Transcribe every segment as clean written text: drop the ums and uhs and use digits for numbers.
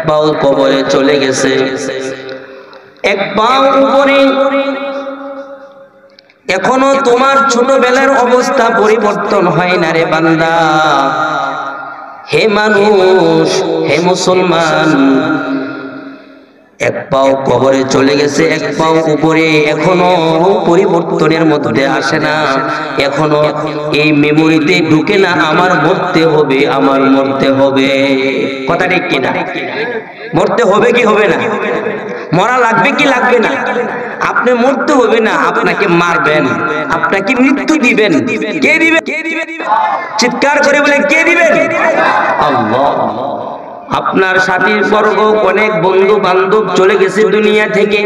পাও কবরে চলে গেছে, এক পাও উপরে। এখনো তোমার ছোটবেলার অবস্থা পরিবর্তন হয় না রে বান্দা। হে মানুষ, হে মুসলমান, এক পাও কবরে চলে গেছে, এক পাও উপরে, এখনো পরিবর্তনের মধ্যে আসে না, এখনো এই মেমোরিতে ঢুকে না আমার মরতে হবে, আমার মরতে হবে। কথা ঠিক কিনা? মরতে হবে কি হবে না? মরা লাগবে কি লাগবে না? আপনি মরতে হবে না, আপনাকে মারবেন, আপনাকে মৃত্যু দিবেন। কে দিবেন? চিৎকার করে বলে কে দিবেন? আল্লাহ। আপনার সাথীর বর্গ, অনেক বন্ধু বান্ধব চলে গেছে দুনিয়া থেকে,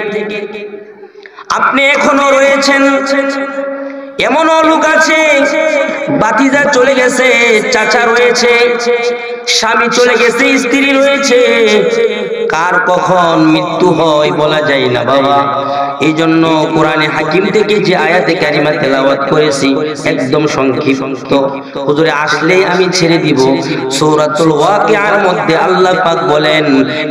আপনি এখনো রয়েছেন। এমনও লোক আছে, বাতিজা চলে গেছে, চাচা রয়েছে, স্বামী চলে গেছে, স্ত্রী রয়েছে, কার কখন মৃত্যু হয় বলা যায় না বাবা। এই জন্য কোরআনে হাকিম থেকে যে আয়াতে কারিমা তেলাওয়াত করেছি একদম সংক্ষিপ্ত, হুজুরে আসলে আমি ছেড়ে দিব। সূরাতুল ওয়াকিআর মধ্যে আল্লাহ পাক বলেন,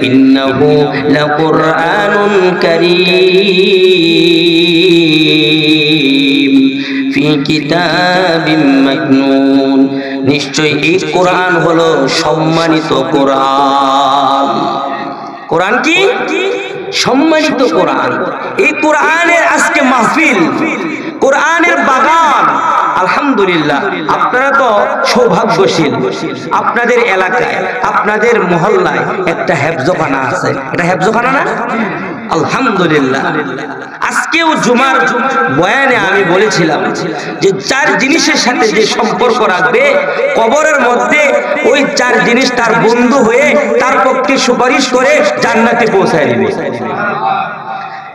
ইন্নাহু লাকুরআনুন কারীম ফি কিতাবিম মাকনুন। নিশ্চয় এই কোরআন হলো সম্মানিত কোরআন। কোরআন কি? সম্মানিত কোরআন। এই কোরআনের আজকে মাহফিল, কোরআনের বাগান। আলহামদুলিল্লাহ, আপনারা তো সৌভাগ্যশীল, আপনাদের এলাকায়, আপনাদের মহল্লায় একটা হেফজখানা আছে। এটা হেফজখানা না? আলহামদুলিল্লাহ। আজকেও জুমার বয়ানে আমি বলেছিলাম যে 4 জিনিসের সাথে যে সম্পর্ক রাখবে কবরের মধ্যে, ওই 4 জিনিস তার বন্ধু হয়ে তার পক্ষে সুপারিশ করে জান্নাতে পৌঁছায় দিবে।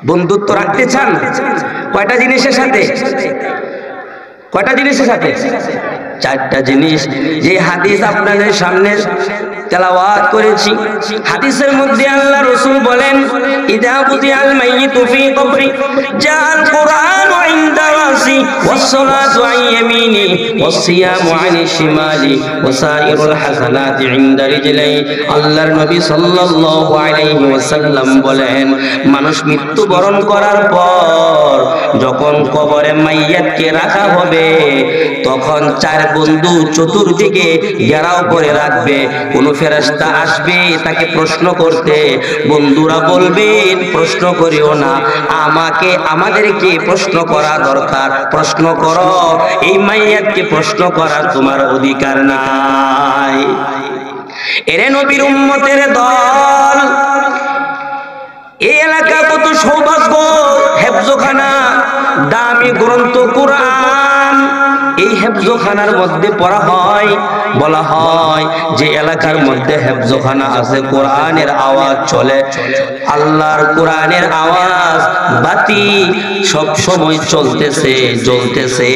বন্ধুত্ব রাখতে চান? কয়টা জিনিসের সাথে? কয়টা জিনিসের সাথে? 4টা জিনিস। যে হাদিস আপনাদের সামনে তেলাওয়াত করেছি, হাদিসের মধ্যে আল্লাহ রাসূল বলেন, ইদা বুদিআল মাইয়িতু ফি কবরি জাআল কুরআনু ইনদা রাসি ওয়াস সালাতু আন ইয়ামিনি ওয়াস সিয়ামু আন শিমালি ওয়া সাইরুল হাসানাতি ইনদা রিজলাই। আল্লাহর নবী সাল্লাল্লাহু আলাইহি ওয়াসাল্লাম বলেন, মানুষ মৃত্যুবরণ করার পর যখন কবরে মাইয়াতকে রাখা হবে, তখন 4 বন্ধু চতুর্দিকে ঘেরাও করে রাখবে। কোন ফেরেশতা আসবে তাকে প্রশ্ন করতে, বন্ধুরা বলবেন প্রশ্ন করিও না, আমাদেরকে প্রশ্ন করা দরকার, প্রশ্ন করো, এই মাইয়াতকে প্রশ্ন করার তোমার অধিকার নাই। এরে নবীর উম্মতের দল, এই এলাকা কত সৌভাগ্য, হেফজখানা, দামি গ্রন্থ কোরআন, এই হেফজখানার মধ্যে পড়া হয়। বলা হয় যে এলাকার মধ্যে হেফজখানা আছে, কোরআনের আওয়াজ চলে, আল্লাহর কোরআনের আওয়াজ, বাতি সব সময় চলতেছে, জ্বলতেছে।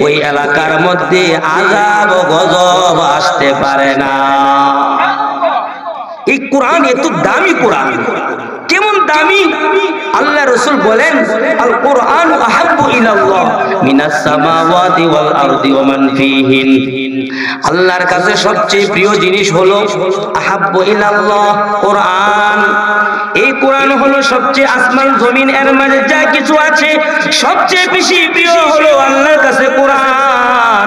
ওই এলাকার মধ্যে আযাব ও গজব আসতে পারে না। এই কোরআন এত দামি কোরআন। কেমন দামি? আল্লাহ রাসূল বলেন, আল কোরআন আহাব্বু ইলাল্লাহ মিনাস সামাওয়াতি ওয়াল আরদি ওয়া মান ফীহিন। আল্লাহর কাছে সবচেয়ে প্রিয় জিনিস হলো আহাব্বু ইলাল্লাহ, কোরআন। এই কোরআন হলো সবচেয়ে, আসমান জমিন এর মাঝে যা কিছু আছে সবচেয়ে বেশি প্রিয় হলো আল্লাহর কাছে কোরআন।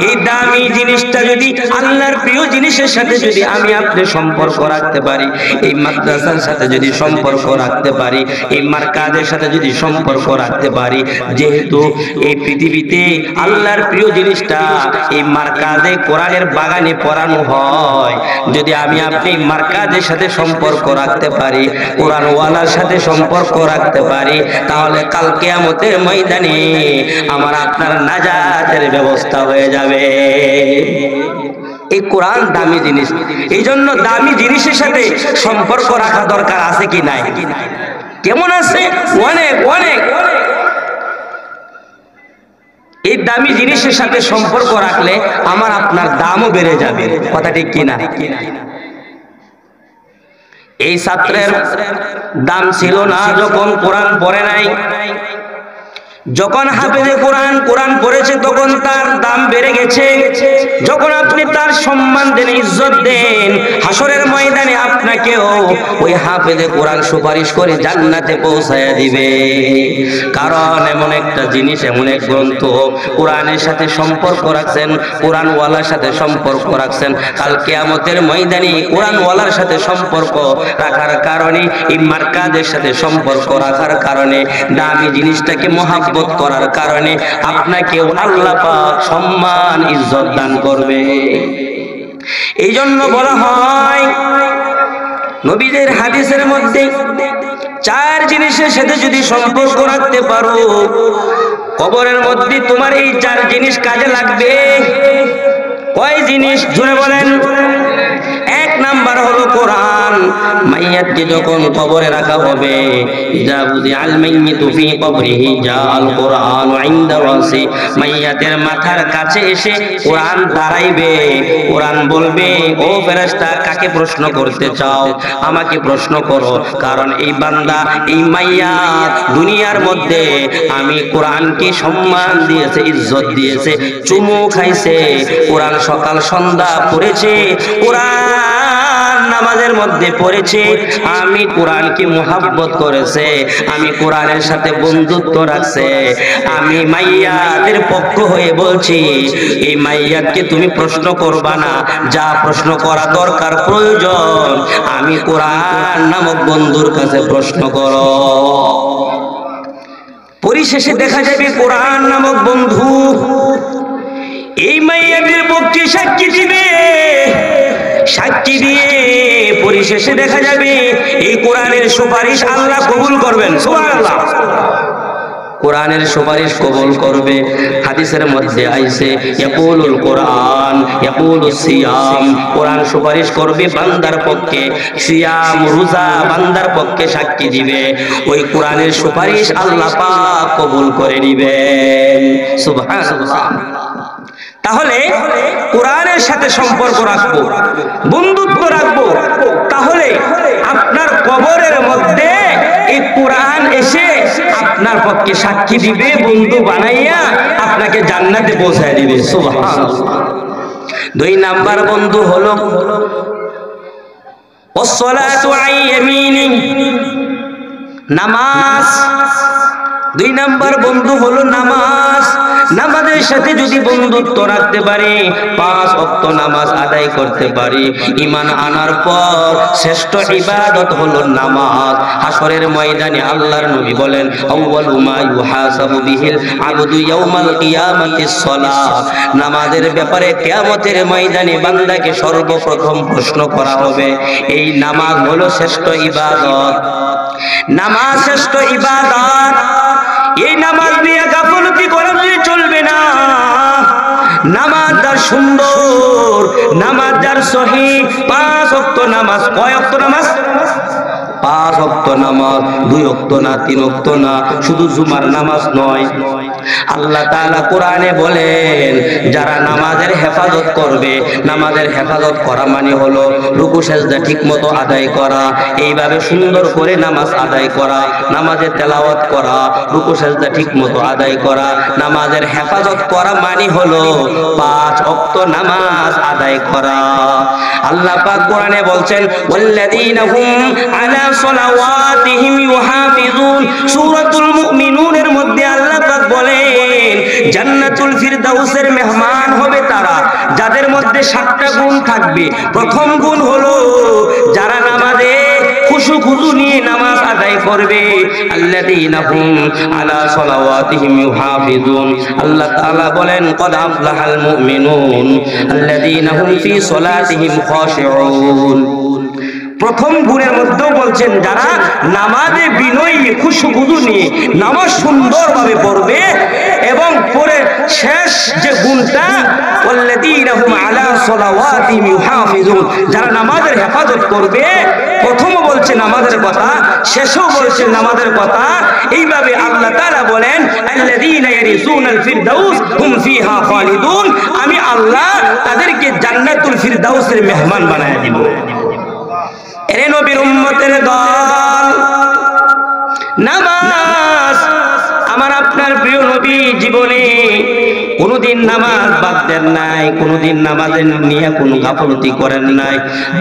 এই দামি জিনিসটা যদি আল্লাহর প্রিয় জিনিসের সাথে যদি আমি আপনি সম্পর্ক রাখতে পারি, এই মাদ্রাসার সাথে যদি সম্পর্ক রাখতে পারি, এই মারকাজের সাথে যদি সম্পর্ক রাখতে পারি, যেহেতু এই পৃথিবীতে আল্লাহর প্রিয় জিনিসটা এই মারকাজে কোরআনের বাগানে পড়ানো হয়, যদি আমি আপনি মারকাজের সাথে সম্পর্ক রাখতে পারি, কোরআনওয়ালার সাথে সম্পর্ক রাখতে পারি, তাহলে কাল কিয়ামতের ময়দানে আমার আপনার নাজাতের ব্যবস্থা হয়ে যাবে। এই কোরআন দামি জিনিস, এই জন্য দামি জিনিসের সাথে সম্পর্ক রাখা দরকার আছে কি নাই? কেমন আছে? অনেক অনেক। এই দামি জিনিসের সাথে সম্পর্ক রাখলে আমার আপনার দামও বেড়ে যাবে। কথা ঠিক কিনা? এই ছাত্রের দাম ছিল না যখন কোরআন পড়ে নাই, যখন হাফেজে কোরআন কোরআন পড়েছে তখন তার দাম বেড়ে গেছে। যখন আপনি তার সম্মান দেন, ইজ্জত দেন, হাসরের ময়দানে আপনাকেও ওই হাফেজে কোরআন সুপারিশ করে জান্নাতে পৌঁছায়া দিবে। কারণ এমন একটা জিনিস, এমন এক গ্রন্থ, কোরআনের সাথে সম্পর্ক রাখছেন, কোরআনওয়ালার সাথে সম্পর্ক রাখছেন। কাল কিয়ামতের ময়দানে কোরআনওয়ালার সাথে সম্পর্ক রাখার কারণে, এই মার্কাদের সাথে সম্পর্ক রাখার কারণে, দামি জিনিসটাকে মহাব্বত করার কারণে আপনাকেও আল্লাহ পাক সম্মান ইজ্জত দান করবে। এই জন্য বলা হয় নবীদের হাদিসের মধ্যে 4 জিনিসের সাথে যদি সম্পর্ক রাখতে পারো, কবরের মধ্যে তোমার এই 4 জিনিস কাজে লাগবে। কয় জিনিস জুড়ে বলেন? 1 নাম্বার হলো কোরআন। মাইয়াতকে যখন কবরে রাখা হবে, ইজা বুযিআল মাইয়িতু ফি কবরিহি জাআল কুরআনু ইনদা রাসি, মাইয়াতের মাথার কাছে এসে কোরআন দাঁড়াইবে। কোরআন বলবে, ও ফেরেশতা, কাকে প্রশ্ন করতে চাও? আমাকে প্রশ্ন করো। কারণ এই বান্দা, এই মাইয়াত দুনিয়ার মধ্যে আমি কোরআনকে সম্মান দিয়েছে, ইজ্জত দিয়েছে, চুমু খাইছে, কোরআন সকাল সন্ধ্যা পড়েছে, কোরআন নামাজের মধ্যে পড়েছে, আমি কোরআনকে মুহাব্বত করেছে, আমি কোরআনের সাথে বন্ধুত্ব রাখছে। আমি মাইয়াতের পক্ষ হয়ে বলছি, এই মাইয়াতকে তুমি প্রশ্ন করবা না, যা প্রশ্ন করা দরকার প্রয়োজন আমি কোরআন নামক বন্ধুর কাছে প্রশ্ন করো। পরিশেষে দেখা যাবে কোরআন নামক বন্ধু এই মাইয়াদের পক্ষে সাক্ষী দিবে। সাক্ষী দিয়ে পরিশেষে দেখা যাবে এই কোরআনের সুপারিশ আল্লাহ কবুল করবেন। সুবহানাল্লাহ। কোরআনের সুপারিশ কবুল করবে। হাদিসের মধ্যে আইছে, ইয়াকুলুল কোরআন ইয়াকুলুস সিয়াম, কোরআন সুপারিশ করবে বান্দার পক্ষে, সিয়াম রোজা বান্দার পক্ষে সাক্ষী দিবে। ওই কোরআনের সুপারিশ আল্লাহ পাক কবুল করে নেবেন। সুবহানাল্লাহ। তাহলে কোরআনের সাথে সম্পর্ক রাখবো, বন্ধুত্ব রাখবো, তাহলে আপনার কবরের মধ্যে এই কোরআন এসে আপনার পক্ষে সাক্ষী দিবে, বন্ধু বানাইয়া আপনাকে জান্নাতে পৌঁছায় দিবে। সুবহানাল্লাহ। 2 নাম্বার বন্ধু হলো ওয়াসসালাতু আন ইয়ামিনি, নামাজ। 2 নাম্বার বন্ধু হলো নামাজ। নামাজের সাথে যদি বন্ধুত্ব রাখতে পারি, 5 ওয়াক্ত নামাজ আদায় করতে পারি, ঈমান আনার পর শ্রেষ্ঠ ইবাদত হলো নামাজ। হাসরের ময়দানে আল্লাহর নবী বলেন, আউয়ালু মা ইউহাসাবু বিহিল আবদু ইয়াউমাল কিয়ামাতিস সালাত, নামাজের ব্যাপারে কিয়ামতের ময়দানে বান্দাকে সর্বপ্রথম প্রশ্ন করা হবে। এই নামাজ হলো শ্রেষ্ঠ ইবাদত। নামাজ শ্রেষ্ঠ ইবাদত। এই নামাজ নিয়ে গাফলতি করা চলবে না। নামাজ যার সুন্দর, নামাজ যার সহিহ, 5 ওয়াক্ত নামাজ। কয় ওয়াক্ত নামাজ? 5 ওয়াক্ত নামাজ। 2 ওয়াক্ত না, 3 ওয়াক্ত না, শুধু জুমার নামাজ নয়। আল্লাহ তাআলা কোরআনে বলেন, যারা নামাজের হেফাজত করবে, নামাজের হেফাজত করা মানে হলো রুকু সেজদা ঠিকমতো আদায় করা, এইভাবে সুন্দর করে নামাজ আদায় করা, নামাজে তেলাওয়াত করা, রুকু সেজদা ঠিকমতো আদায় করা। নামাজের হেফাজত করা মানে হলো 5 ওয়াক্ত নামাজ আদায় করা। আল্লাহ পাক কোরআনে বলছেন, ওয়াল্লাযীনা হুম আলা সালাওয়াতিহিম ইউহাফিজুন, সূরাতুল মুমিনুনের মধ্যে আল্লাহ পাক বলেন, জান্নাতুল ফিরদাউসের মেহমান হবে তারা যাদের মধ্যে 7টা গুণ থাকবে। প্রথম গুণ হলো যারা নামাজে খুশু খুজু নিয়ে নামাজ আদায় করবে। আল্লাযীনা হুম আলা সালাওয়াতিহিম ইউহাফিজুন, আল্লাহ তাআলা বলেন, ক্বাদ আফলাহাল মুমিনুন আল্লাযীনা হুম ফি সালাতিহিম খাশিউন। প্রথম গুণের মধ্যেও বলছেন যারা নামাজে বিনয়ী খুশবুদু নিয়ে নামাজ সুন্দরভাবে পড়বে, এবং পরে শেষ যে গুণটা ওয়াল্লাযীনা হুম আলা সালাওয়াতিহিম ইউহাফিজুন, যারা নামাজের হেফাজত করবে। প্রথমও বলছে নামাজের কথা, শেষও বলছে নামাজের কথা। এইভাবে আল্লাহ তাআলা বলেন, আল্লাযীনা ইয়ারিসুনাল ফিরদাউস হুম ফিহা খালিদুন, আমি আল্লাহ তাদেরকে জান্নাতুল ফিরদাউসের মেহমান বানায় দিব। এরে নবীর উম্মতের দল, নামাজ আমার আপনার প্রিয় নবী জীবনে কোনদিন নামাজ বাদ দেন নাই, কোনদিন নামাজের নিয়ে কোনো গাফলতি করেন নাই।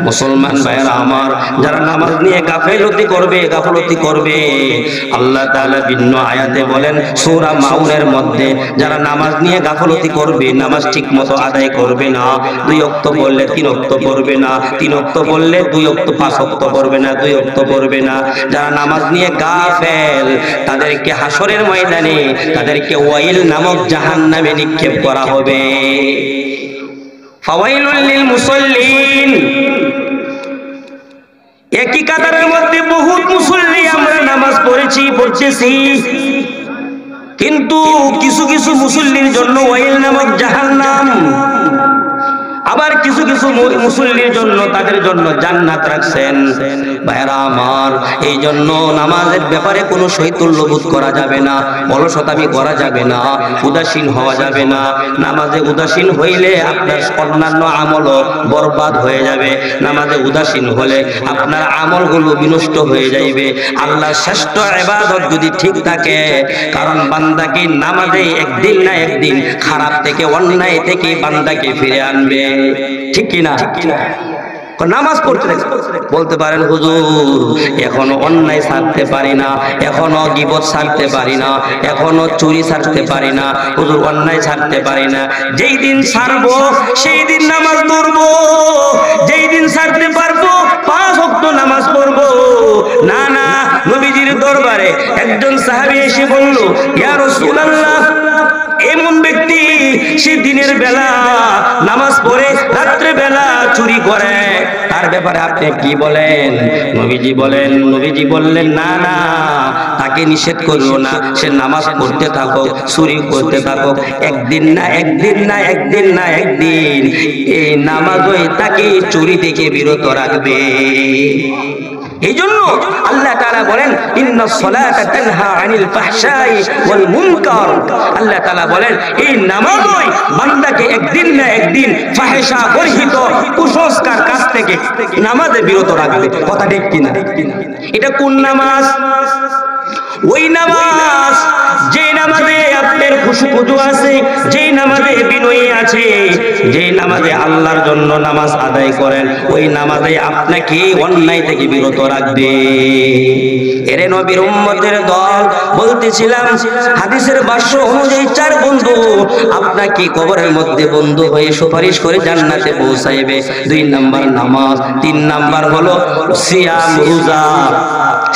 মুসলমান ভাইরা আমার, যারা নামাজ নিয়ে গাফলতি করবে আল্লাহ তাআলা ভিন্ন আয়াতে বলেন সূরা মাউনের মধ্যে, যারা নামাজ নিয়ে গাফলতি করবে, নামাজ ঠিকমতো আদায় করবে না, 2 ওয়াক্ত পড়লে 3 ওয়াক্ত পড়বে না, 3 ওয়াক্ত পড়লে 2 ওয়াক্ত 5 ওয়াক্ত পড়বে না, 2 ওয়াক্ত পড়বে না, যারা নামাজ নিয়ে গাফেল তাদেরকে হাসরের ময়দানে তাদেরকে ওয়াইল নামক জাহান্নামে নিক্ষেপ করা হবে। ফাওয়াইলুল লিল মুসাল্লিন। একই কাতারের মধ্যে বহুত মুসল্লি আমরা নামাজ পড়তেছি, কিন্তু কিছু কিছু মুসল্লির জন্য ওয়াইল নামক জাহান্নাম, আবার কিছু কিছু মুসল্লির জন্য তাদের জন্য জান্নাত রাখছেন। ভাইরা আমার, এই জন্য নামাজের ব্যাপারে কোনো শৈথল্যবোধ করা যাবে না, অলসতামি করা যাবে না, উদাসীন হওয়া যাবে না। নামাজে উদাসীন হইলে আপনার অন্যান্য আমলও বরবাদ হয়ে যাবে। নামাজে উদাসীন হলে আপনার আমলগুলো বিনষ্ট হয়ে যাইবে। আল্লাহর শ্রেষ্ঠ ইবাদত যদি ঠিক থাকে, কারণ বান্দাকে নামাজে একদিন না একদিন খারাপ থেকে, অন্যায় থেকে বান্দাকে ফিরে আনবে, ঠিক কিনা? নামাজ পড়তে বলতে পারেন হুজুর এখনো অন্যায় ছাড়তে পারি না, এখনো গীবত ছাড়তে পারি না, এখনো চুরি ছাড়তে পারি না, হুজুর অন্যায় ছাড়তে পারি না। যেই দিন ছাড়বো সেই দিন নামাজ পড়বো, যেই দিন ছাড়তে পারবো 5 ওয়াক্ত নামাজ পড়বো। না না, নবীজির দরবারে একজন সাহাবী এসে বলল, ইয়া রাসূলুল্লাহ, এমন ব্যক্তি সে দিনের বেলা নামাজ পড়ে, রাত্রে বেলা চুরি করে, তার ব্যাপারে আপনি কি বলেন? নবীজি বললেন না না, তাকে নিষেধ করো না, সে নামাজ পড়তে থাকুক, চুরি করতে থাকুক, একদিন না একদিন এই নামাজই তাকে চুরি থেকে বিরত রাখবে। এই জন্য আল্লাহ তাআলা বলেন ইন্নাস সালাতা তানহা আনিল ফাহশাই ওয়াল মুনকার। আল্লাহ তাআলা বলেন এই নামাজই বান্দাকে একদিন না একদিন ফাহিশা বর্হিত কুসংস্কার কাজ থেকে নামাজে বিরত রাখবে। কথা ঠিক কিনা? এটা কোন নামাজ? ওই নামাজ যে নামাজে আপনার খুশু আছে, যে নামাজে বিনয়ী আছে, যে নামাজে আল্লাহর জন্য নামাজ আদায় করেন, ওই নামাজে আপনাকে অন্যায় থেকে বিরত রাখবে। এরে নবীর উম্মতের দল, বলতেছিলাম হাদিসের ভাষ্য অনুযায়ী 4 বন্ধু আপনাকে কবরের মধ্যে বন্ধু হয়ে সুপারিশ করে জান্নাতে পৌঁছাইবে। 2 নাম্বার নামাজ, 3 নাম্বার হলো সিয়াম, রোজা।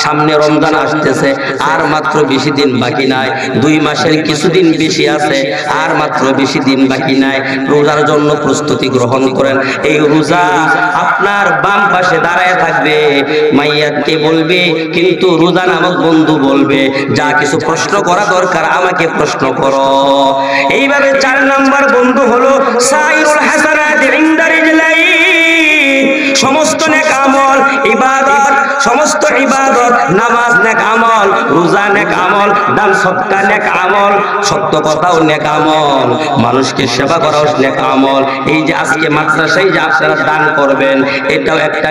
সামনে রমজান আসতেছে, আর মাত্র বেশি দিন বাকি নাই, 2 মাসের কিছুদিন বেশি আছে, আর মাত্র বেশি দিন বাকি নাই। রোজার জন্য প্রস্তুতি গ্রহণ করেন। এই রোজা আপনার বাম পাশে দাঁড়ায় থাকবে, মাইয়াতকে বলবে, কিন্তু রোজা নামক বন্ধু বলবে, যা কিছু প্রশ্ন করা দরকার আমাকে প্রশ্ন করো। এইভাবে 4 নাম্বার বন্ধু হলো সাইরুল হাসানাত ইনদা রিজলাই। সমস্ত নেক আমল, ইবাদত, সমস্ত ইবাদত, নামাজ নেক আমল, রোজা নেক আমল, দান সদকা নেক আমল, সত্য কথাও নেক আমল, মানুষকে সেবা করাও নেক আমল। এই যে আজকে মাদ্রাসায় যে আপনারা দান করবেন, এটাও একটা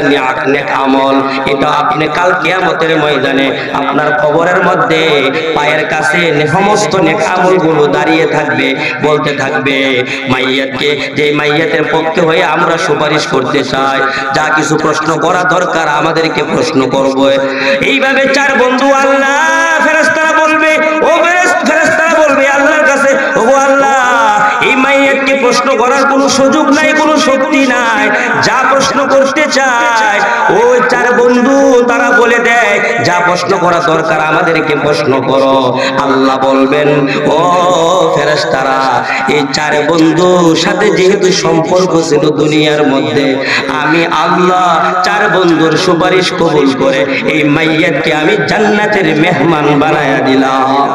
নেক আমল। এটা আপনি কাল কিয়ামতের ময়দানে আপনার কবরের মধ্যে পায়ের কাছে সমস্ত নেক আমলগুলো দাঁড়িয়ে থাকবে, বলতে থাকবে মাইয়াতকে, যে মাইয়াতের পক্ষে হয়ে আমরা সুপারিশ করতে চাই, যা কিছু প্রশ্ন করা দরকার আমাদেরকে প্রশ্ন করব। এইভাবে 4 বন্ধু আল্লাহ ফেরেশতারা বলবে, ও ফেরেশতারা বলবে আল্লাহর কাছে, ওগো আল্লাহ, এই মাইয়াতকে প্রশ্ন করার কোনো সুযোগ নাই, কোনো শক্তি নাই, যা প্রশ্ন করতে চায় ওই 4 বন্ধু তারা বলে দেয়, যা প্রশ্ন করা দরকার আমাদেরকে প্রশ্ন করো। আল্লাহ বলবেন, ও ফেরেশতারা, এই 4 বন্ধুর সাথে যেহেতু সম্পর্ক ছিল দুনিয়ার মধ্যে, আমি আল্লাহ 4 বন্ধুর সুপারিশ কবুল করে এই মাইয়াতকে আমি জান্নাতের মেহমান বানায়া দিলাম।